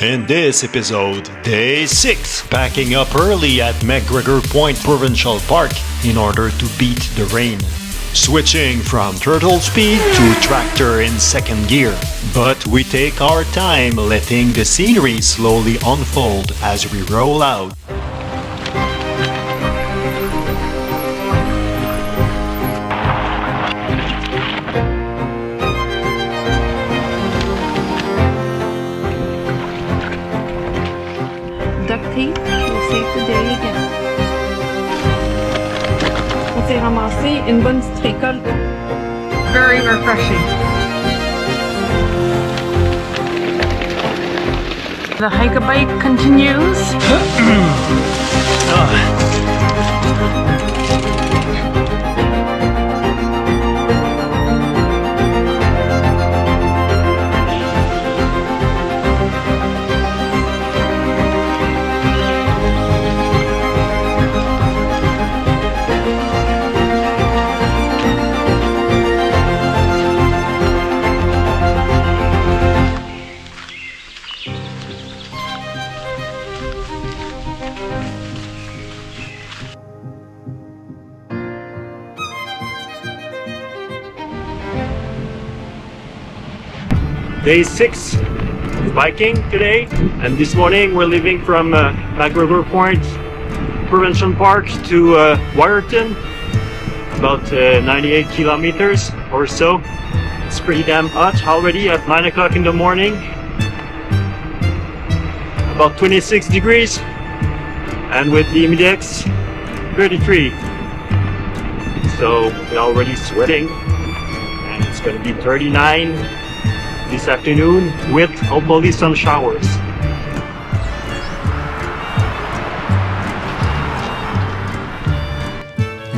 In this episode, Day 6, packing up early at MacGregor Point Provincial Park in order to beat the rain. Switching from turtle speed to tractor in second gear. But we take our time letting the scenery slowly unfold as we roll out. Duct tape will save the day again. On s'est ramassé une bonne récolte. Very refreshing. The hike-a-bike continues. Day 6 biking today, and this morning we're leaving from MacGregor Point Provincial Park to Wiarton, about 98 kilometers or so. It's pretty damn hot already at 9 o'clock in the morning, about 26 degrees, and with the humidex 33. So we're already sweating, and it's going to be 39 this afternoon with hopefully some showers.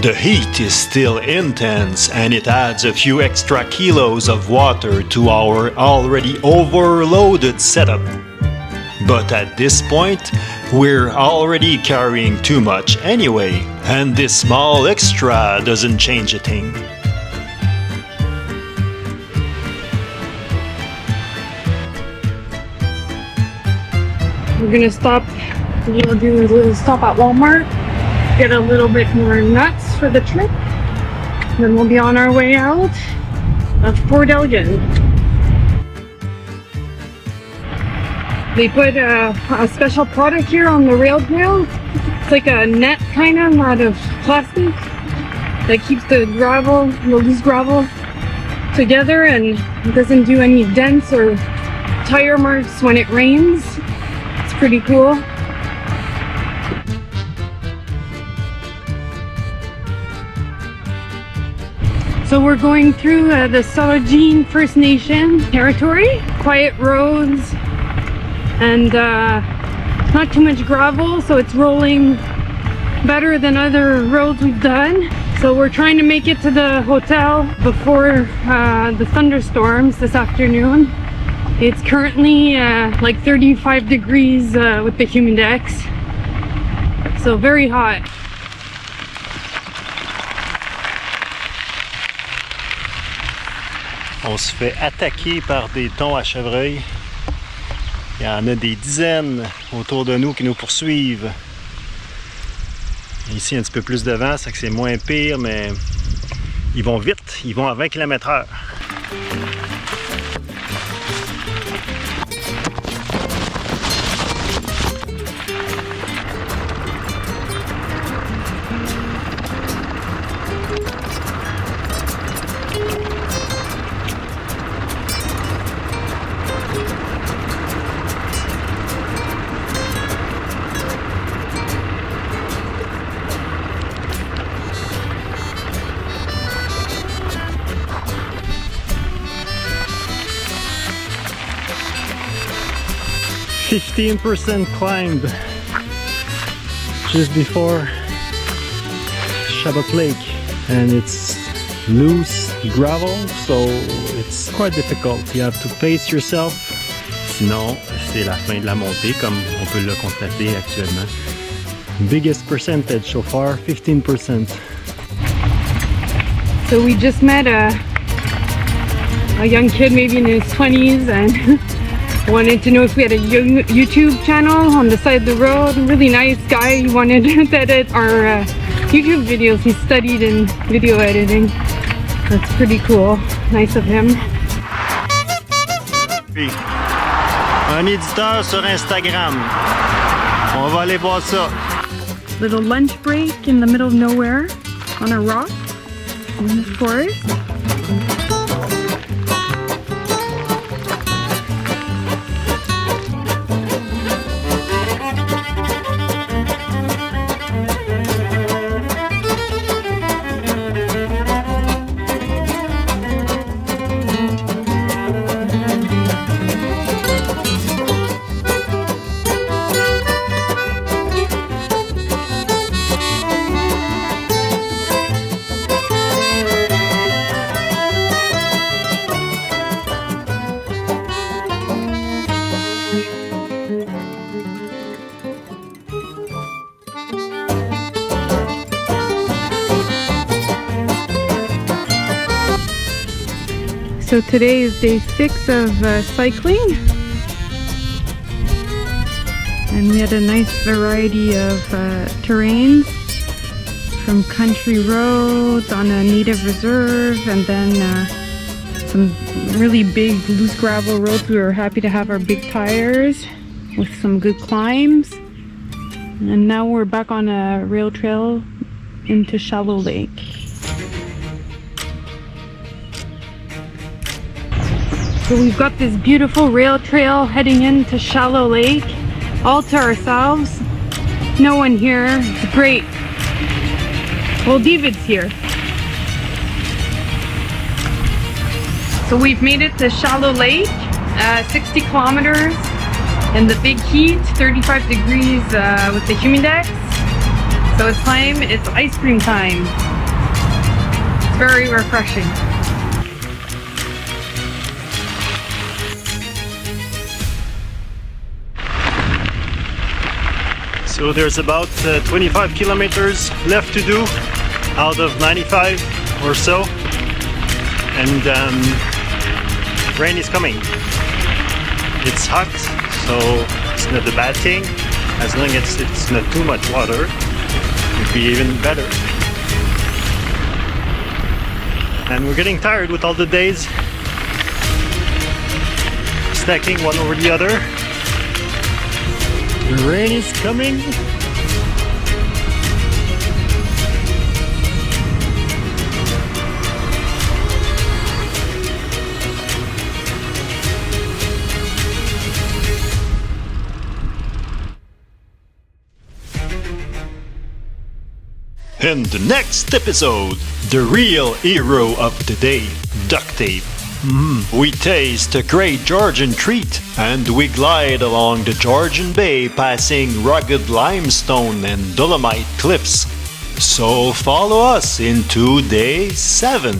The heat is still intense and it adds a few extra kilos of water to our already overloaded setup. But at this point, we're already carrying too much anyway, and this small extra doesn't change a thing. We're gonna stop. We'll do a little stop at Walmart, get a little bit more nuts for the trip. Then we'll be on our way out of Port Elgin. They put a special product here on the rail trail. It's like a net kind of out of plastic that keeps the gravel, the loose gravel, together and doesn't do any dents or tire marks when it rains. It's pretty cool. So we're going through the Saugeen First Nation territory. Quiet roads and not too much gravel, so it's rolling better than other roads we've done. So we're trying to make it to the hotel before the thunderstorms this afternoon. It's currently like 35 degrees with the humidex, so very hot. On se fait attaquer par des thons à chevreuil. Il y en a des dizaines autour de nous qui nous poursuivent. Ici, un petit peu plus de vent, ça que c'est moins pire, mais ils vont vite, ils vont à 20 km/h. %15 climbed just before Shabbat Lake, and it's loose gravel, so it's quite difficult. You have to pace yourself. Sinon, c'est la fin de la montée, comme on peut le constater actuellement. Biggest percentage so far, 15%. So we just met a young kid, maybe in his 20s, and wanted to know if we had a YouTube channel on the side of the road. Really nice guy. He wanted to edit our YouTube videos. He studied in video editing. That's pretty cool. Nice of him. Un éditeur sur Instagram. On va aller voir ça. Little lunch break in the middle of nowhere on a rock in the forest. So today is day 6 of cycling, and we had a nice variety of terrains, from country roads on a native reserve, and then some really big loose gravel roads. We were happy to have our big tires with some good climbs, and now we're back on a rail trail into Shallow Lake. So we've got this beautiful rail trail heading into Shallow Lake, all to ourselves. No one here. It's great. Well, David's here. So we've made it to Shallow Lake, 60 kilometers in the big heat, 35 degrees with the humidex. So it's time, it's ice cream time. It's very refreshing. So there's about 25 kilometers left to do out of 95 or so, and rain is coming. It's hot, so it's not a bad thing. As long as it's not too much water, it'd be even better. And we're getting tired with all the days stacking one over the other. The rain is coming. In the next episode, the real hero of the day, duct tape. We taste a great Georgian treat, and we glide along the Georgian Bay, passing rugged limestone and dolomite cliffs. So follow us into day 7.